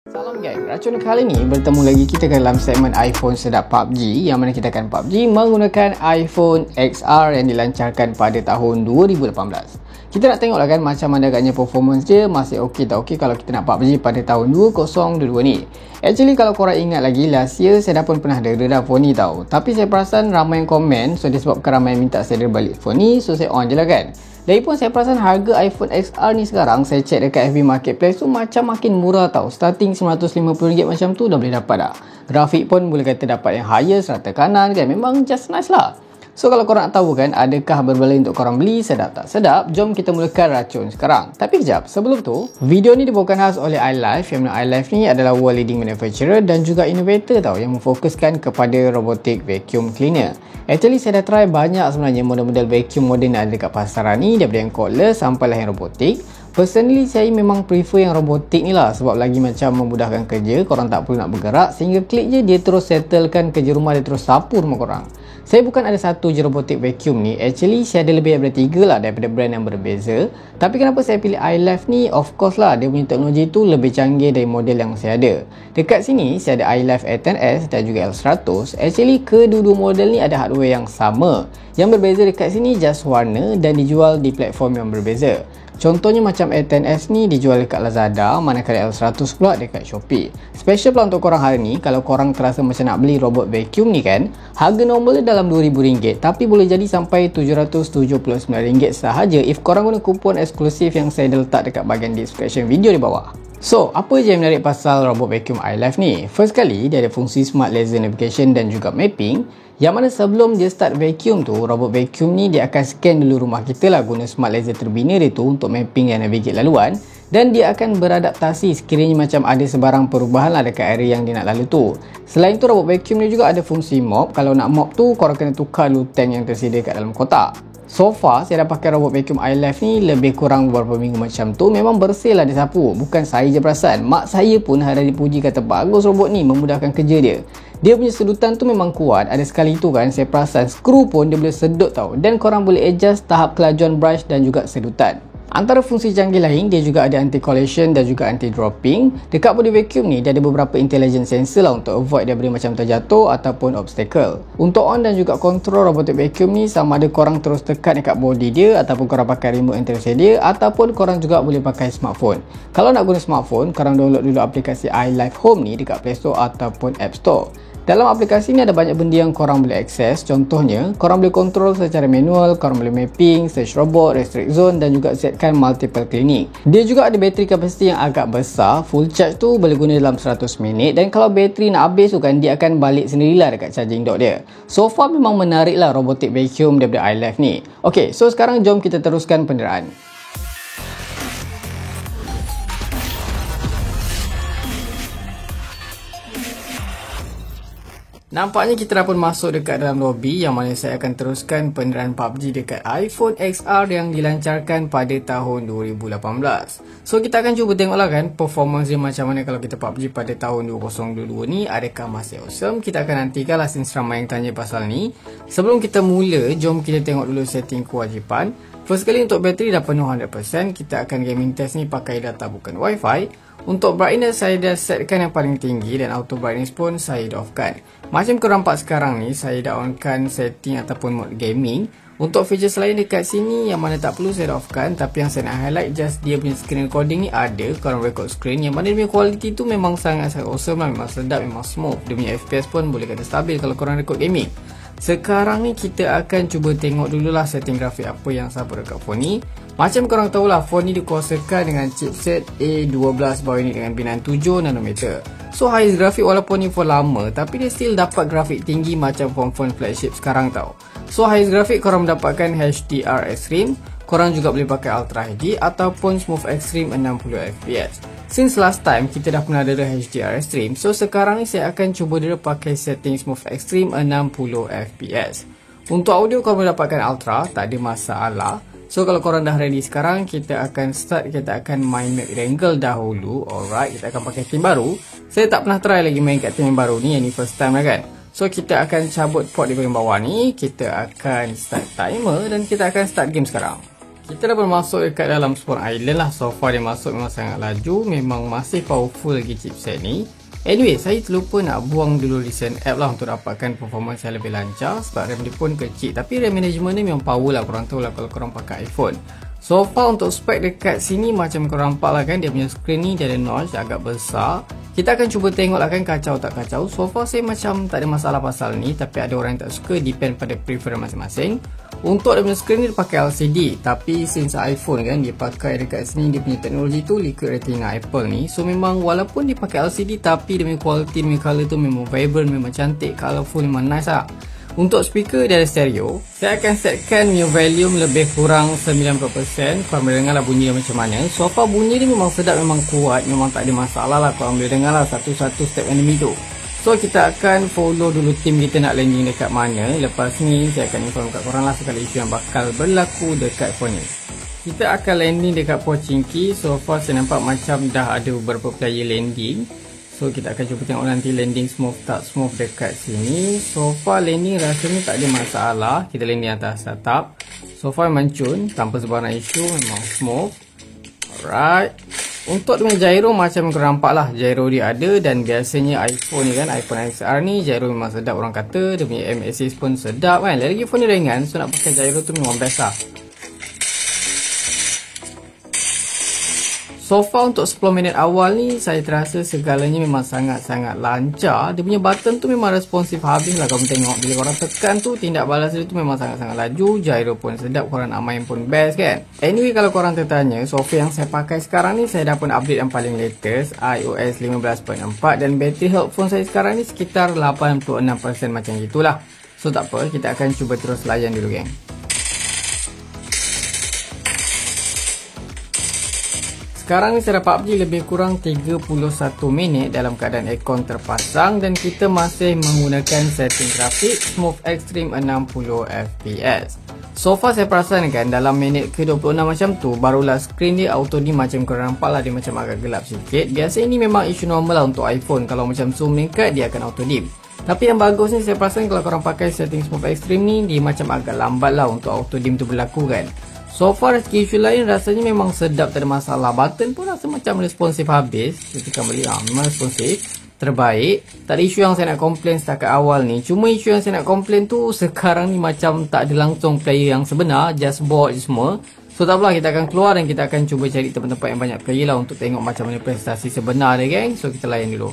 Salam gang, racun kali ni bertemu lagi kita dalam segmen iPhone sedap PUBG, yang mana kita akan PUBG menggunakan iPhone XR yang dilancarkan pada tahun 2018. Kita nak tengok lah kan macam mana agaknya performance dia, masih okey tak okey kalau kita nak PUBG pada tahun 2022 ni. Actually kalau korang ingat lagi, last year saya dah pun pernah dera dah phone ni tau. Tapi saya perasan ramai yang komen, so disebabkan ramai yang minta saya dera balik phone ni, so saya on je lah kan. Lagipun saya perasan harga iPhone XR ni sekarang, saya check dekat FB Marketplace tu macam makin murah tau. Starting RM950 macam tu dah boleh dapat dah. Grafik pun boleh kata dapat yang highest, rata kanan kan. Memang just nice lah. So kalau korang nak tahu kan, adakah berbalik untuk korang beli, sedap tak sedap, jom kita mulakan racun sekarang. Tapi kejap, sebelum tu, video ni dibawakan khas oleh iLife, yang mana iLife ni adalah world leading manufacturer dan juga innovator tau, yang memfokuskan kepada robotic vacuum cleaner. Actually saya dah try banyak sebenarnya model-model vacuum moden yang ada dekat pasaran ni, daripada yang cordless sampailah yang robotik. Personally saya memang prefer yang robotik ni lah, sebab lagi macam memudahkan kerja, korang tak perlu nak bergerak, sehingga klik je dia terus settlekan kerja rumah, dia terus sapu rumah korang. Saya bukan ada satu je robotic vacuum ni, actually saya ada lebih daripada 3 lah daripada brand yang berbeza. Tapi kenapa saya pilih iLife ni? Of course lah, dia punya teknologi tu lebih canggih dari model yang saya ada. Dekat sini saya ada iLife A10s dan juga L100. Actually kedua-dua model ni ada hardware yang sama. Yang berbeza dekat sini just warna dan dijual di platform yang berbeza. Contohnya macam A10s ni dijual dekat Lazada, manakala L100 pula dekat Shopee. Special pula untuk korang hari ni, kalau korang terasa macam nak beli robot vacuum ni kan, harga normal dia dalam RM2,000, tapi boleh jadi sampai RM779 sahaja if korang guna kupon eksklusif yang saya letak dekat bahagian description video di bawah. So, apa je yang menarik pasal robot vacuum iLife ni? First kali, dia ada fungsi smart laser navigation dan juga mapping, yang mana sebelum dia start vacuum tu, robot vacuum ni dia akan scan dulu rumah kita lah guna smart laser terbina dia tu untuk mapping dan navigate laluan, dan dia akan beradaptasi sekiranya macam ada sebarang perubahan lah dekat area yang dia nak lalu tu. Selain tu, robot vacuum ni juga ada fungsi mop. Kalau nak mop tu, korang kena tukar dulu tank yang tersedia kat dalam kotak. So far, saya dah pakai robot vacuum iLife ni lebih kurang beberapa minggu macam tu. Memang bersih lah dia sapu. Bukan saya je perasan. Mak saya pun hari dipuji kata bagus robot ni, memudahkan kerja dia. Dia punya sedutan tu memang kuat. Ada sekali tu kan, saya perasan skru pun dia boleh sedut tau. Dan korang boleh adjust tahap kelajuan brush dan juga sedutan. Antara fungsi canggih lain, dia juga ada anti-collision dan juga anti-dropping. Dekat body vacuum ni, dia ada beberapa intelligent sensor lah untuk avoid daripada macam terjatuh ataupun obstacle. Untuk on dan juga kontrol robotic vacuum ni, sama ada korang terus tekan dekat body dia, ataupun korang pakai remote yang tersedia, ataupun korang juga boleh pakai smartphone. Kalau nak guna smartphone, korang download dulu aplikasi iLife Home ni dekat Play Store ataupun App Store. Dalam aplikasi ni ada banyak benda yang korang boleh akses. Contohnya, korang boleh kontrol secara manual, korang boleh mapping, search robot, restrict zone dan juga setkan multiple cleaning. Dia juga ada bateri kapasiti yang agak besar. Full charge tu boleh guna dalam 100 minit, dan kalau bateri nak habis tu kan, dia akan balik sendirilah dekat charging dock dia. So far memang menarik lah robotic vacuum daripada iLife ni. Ok, so sekarang jom kita teruskan penderaan. Nampaknya kita dah pun masuk dekat dalam lobby, yang mana saya akan teruskan penderaan PUBG dekat iPhone XR yang dilancarkan pada tahun 2018. So kita akan cuba tengoklah kan performance dia macam mana kalau kita PUBG pada tahun 2022 ni. Adakah masih awesome? Kita akan nantikanlah since ramai yang tanya pasal ni. Sebelum kita mula, jom kita tengok dulu setting kewajipan. First kali untuk bateri dah penuh 100%. Kita akan gaming test ni pakai data bukan wifi. Untuk brightness saya dah setkan yang paling tinggi, dan auto brightness pun saya dah offkan. Macam korang nampak sekarang ni, saya dah onkan setting ataupun mode gaming. Untuk features lain dekat sini yang mana tak perlu saya dah offkan, tapi yang saya nak highlight just dia punya screen recording ni ada. Korang record screen yang mana dia punya quality tu memang sangat-sangat awesome lah. Memang sedap, memang smooth. Dia punya FPS pun boleh kata stabil kalau korang record gaming. Sekarang ni kita akan cuba tengok dululah setting grafik apa yang support dekat phone ni. Macam korang tahulah, phone ni dikuasakan dengan chipset A12 bawah ni dengan binan 7nm. So highest grafik walaupun ni phone lama, tapi dia still dapat grafik tinggi macam phone-phone flagship sekarang tau. So highest grafik korang mendapatkan HDR Extreme. Korang juga boleh pakai Ultra HD ataupun Smooth Extreme 60fps. Since last time kita dah pernah dera HDR Extreme, so sekarang ni saya akan cuba dera pakai setting Smooth Extreme 60fps. Untuk audio korang boleh dapatkan Ultra, tak ada masalah. So kalau korang dah ready sekarang, kita akan start. Kita akan main map Wrangle dahulu. Alright, kita akan pakai team baru. Saya tak pernah try lagi main kat team yang baru ni, yang ni first time lah kan. So kita akan cabut port di bahagian bawah ni. Kita akan start timer dan kita akan start game sekarang. Kita dah masuk dekat dalam Swan Island lah. So far dia masuk memang sangat laju. Memang masih powerful lagi chipset ni. Anyway, saya terlupa nak buang dulu recent app lah untuk dapatkan performance yang lebih lancar. Sebab RAM dia pun kecil. Tapi RAM management ni memang power lah. Korang tahu lah kalau korang pakai iPhone. So far untuk spek dekat sini macam korang nampak lah kan, dia punya screen ni dia ada notch agak besar. Kita akan cuba tengok lah kan kacau tak kacau. So far saya macam tak ada masalah pasal ni, tapi ada orang yang tak suka, depend pada preference masing-masing. Untuk dia punya screen ni dia pakai LCD, tapi since iPhone kan dia pakai dekat sini dia punya teknologi tu Liquid Retina Apple ni. So memang walaupun dia pakai LCD tapi dia punya quality, dia punya colour tu memang vibrant, memang cantik, colourful, memang nice lah. Untuk speaker dia ada stereo. Saya akan setkan punya volume lebih kurang 90%. Korang boleh dengar lah bunyi dia macam mana. So far bunyi dia memang sedap, memang kuat, memang tak ada masalah lah. Korang boleh dengar lah satu-satu step enemy tu. So kita akan follow dulu tim kita nak landing dekat mana. Lepas ni saya akan inform kat korang lah segala isu yang bakal berlaku dekat phone ni. Kita akan landing dekat Pochinki. So far saya nampak macam dah ada beberapa player landing. So kita akan cuba tengok nanti landing smooth tak smooth dekat sini. So far landing rasanya tak ada masalah. Kita landing atas atap. So far memang cun, tanpa sebarang isu, memang smooth. Alright. Untuk dengan gyro macam korang nampak lah, gyro dia ada. Dan biasanya iPhone ni kan, iPhone XR ni gyro memang sedap orang kata. Dia punya MSA pun sedap kan. Lagi phone ni ringan, so nak pakai gyro tu memang best lah. So far untuk 10 minit awal ni saya terasa segalanya memang sangat-sangat lancar. Dia punya button tu memang responsif habis lah. Korang tengok bila korang tekan tu, tindak balas dia tu memang sangat-sangat laju. Gyro pun sedap, korang nak main pun best kan. Anyway kalau korang tertanya, software yang saya pakai sekarang ni, saya dah pun update yang paling latest, iOS 15.4. Dan battery health phone saya sekarang ni sekitar 86% macam gitulah. So tak apa, kita akan cuba terus layan dulu geng. Sekarang ni saya dah PUBG lebih kurang 31 minit dalam keadaan aircon terpasang dan kita masih menggunakan setting grafik Smooth Extreme 60 fps. So far saya perasan kan dalam minit ke-26 macam tu barulah screen dia auto dim, macam korang nampak lah dia macam agak gelap sikit. Biasa ini memang isu normal lah untuk iPhone, kalau macam zoom meningkat dia akan auto dim. Tapi yang bagus ni saya perasan kalau korang pakai setting Smooth Extreme ni dia macam agak lambat lah untuk auto dim tu berlaku kan. So far isu lain rasanya memang sedap, tak ada masalah. Button pun rasa macam responsif habis. Kita tekan balik, memang responsif, terbaik. Tak ada isu yang saya nak komplain setakat awal ni. Cuma isu yang saya nak komplain tu sekarang ni macam tak ada langsung player yang sebenar, just bot je semua. So tak apalah, kita akan keluar dan kita akan cuba cari tempat-tempat yang banyak player lah untuk tengok macam mana prestasi sebenar dia geng. So kita layan dulu.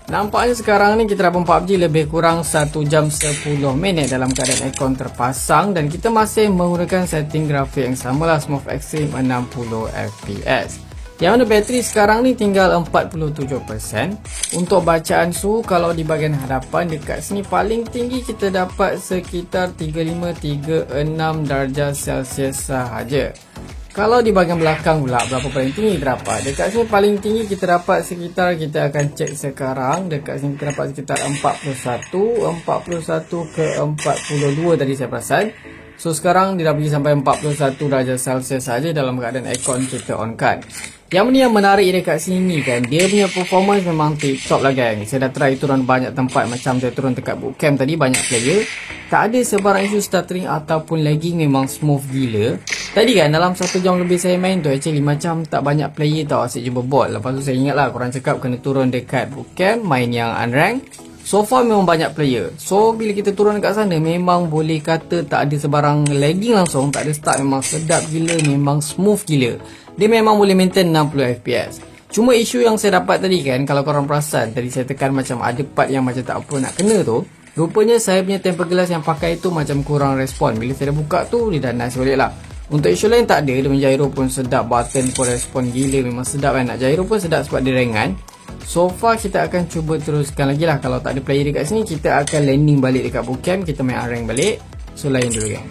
Nampaknya sekarang ni kita dah pun PUBG lebih kurang 1 jam 10 minit dalam keadaan aircon terpasang dan kita masih menggunakan setting grafik yang sama lah, Smooth Extreme 60 fps. Yang mana bateri sekarang ni tinggal 47%. Untuk bacaan suhu kalau di bahagian hadapan dekat sini paling tinggi kita dapat sekitar 35-36 darjah Celsius sahaja. Kalau di bahagian belakang pula berapa paling tinggi kita dapat? Dekat sini paling tinggi kita dapat sekitar, kita akan cek sekarang. Dekat sini kita dapat sekitar 41 ke 42 tadi saya perasan. So sekarang dia dah pergi sampai 41 darjah Celsius saja dalam keadaan aircon kita on kan. Yang ni yang menarik dekat sini kan, dia punya performance memang tip-top lah gang. Saya dah try turun banyak tempat, macam saya turun dekat bootcamp tadi banyak player. Tak ada sebarang isu stuttering ataupun lagging, memang smooth gila. Tadi kan dalam 1 jam lebih saya main tu actually macam tak banyak player tau, asyik jumpa bot. Lepas tu saya ingat lah korang cakap kena turun dekat bootcamp, main yang unranked. So far memang banyak player. So bila kita turun dekat sana memang boleh kata tak ada sebarang lagging langsung, tak ada stuck, memang sedap gila, memang smooth gila. Dia memang boleh maintain 60 fps. Cuma isu yang saya dapat tadi kan, kalau korang perasan tadi saya tekan macam ada part yang macam tak apa nak kena tu. Rupanya saya punya tempered glass yang pakai tu macam kurang respon. Bila saya dah buka tu dia dah nice balik lah. Untuk issue lain tak ada, dia gyro pun sedap, button pun respon gila, memang sedap kan. Nak gyro pun sedap sebab dia ringan. So far kita akan cuba teruskan lagi lah. Kalau tak ada player dekat sini, kita akan landing balik dekat bootcamp, kita main rank balik. So lain dulu gang.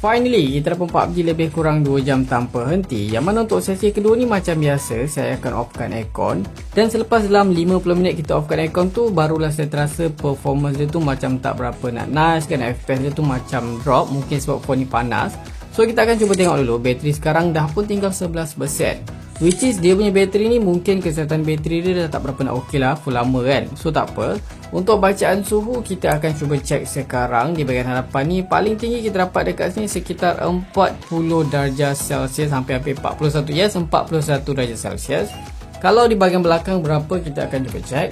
Finally, kita dapat PUBG lebih kurang 2 jam tanpa henti. Yang mana untuk sesi kedua ni macam biasa, saya akan offkan aircon. Dan selepas dalam 50 minit kita offkan aircon tu, barulah saya terasa performance dia tu macam tak berapa nak nice kan. FPS dia tu macam drop, mungkin sebab phone ni panas. So kita akan cuba tengok dulu, bateri sekarang dah pun tinggal 11%. Which is dia punya bateri ni mungkin kesihatan bateri dia dah tak berapa nak okey lah, full lama kan. So tak apa. Untuk bacaan suhu kita akan cuba cek sekarang. Di bahagian hadapan ni paling tinggi kita dapat dekat sini sekitar 40 darjah Celsius, hampir-hampir 41. Yes, 41 darjah Celsius. Kalau di bahagian belakang berapa kita akan cuba cek.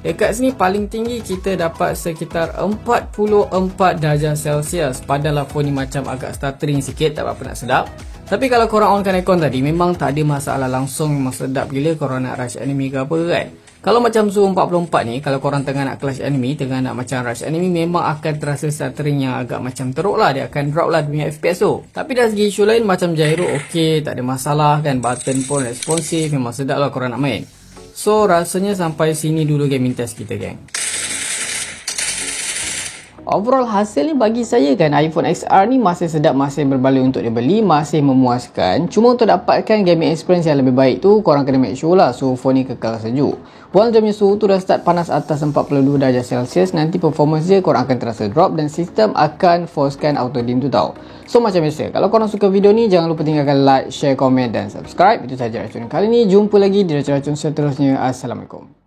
Dekat sini paling tinggi kita dapat sekitar 44 darjah Celsius. Padahal phone ni macam agak stuttering sikit, tak berapa nak sedap. Tapi kalau korang onkan aircon tadi, memang tak ada masalah langsung, memang sedap gila korang nak rush enemy ke apa kan. Kalau macam suhu 44 ni, kalau korang tengah nak clash enemy, tengah nak macam rush enemy, memang akan terasa stuttering yang agak macam teruk lah. Dia akan drop lah dia punya FPS tu. Tapi dari segi issue lain macam gyro, okey, tak ada masalah kan. Button pun responsif, memang sedap lah korang nak main. So rasanya sampai sini dulu gaming test kita geng. Overall hasil ni bagi saya kan, iPhone XR ni masih sedap, masih berbaloi untuk dibeli, masih memuaskan. Cuma untuk dapatkan gaming experience yang lebih baik tu, korang kena make sure lah suhu phone ni kekal sejuk. Buat jamnya suhu tu dah start panas atas 42 darjah Celsius, nanti performance dia korang akan terasa drop dan sistem akan forcekan auto dim tu tau. So macam biasa, kalau korang suka video ni, jangan lupa tinggalkan like, share, komen dan subscribe. Itu sahaja racun kali ni, jumpa lagi di racun-racun seterusnya. Assalamualaikum.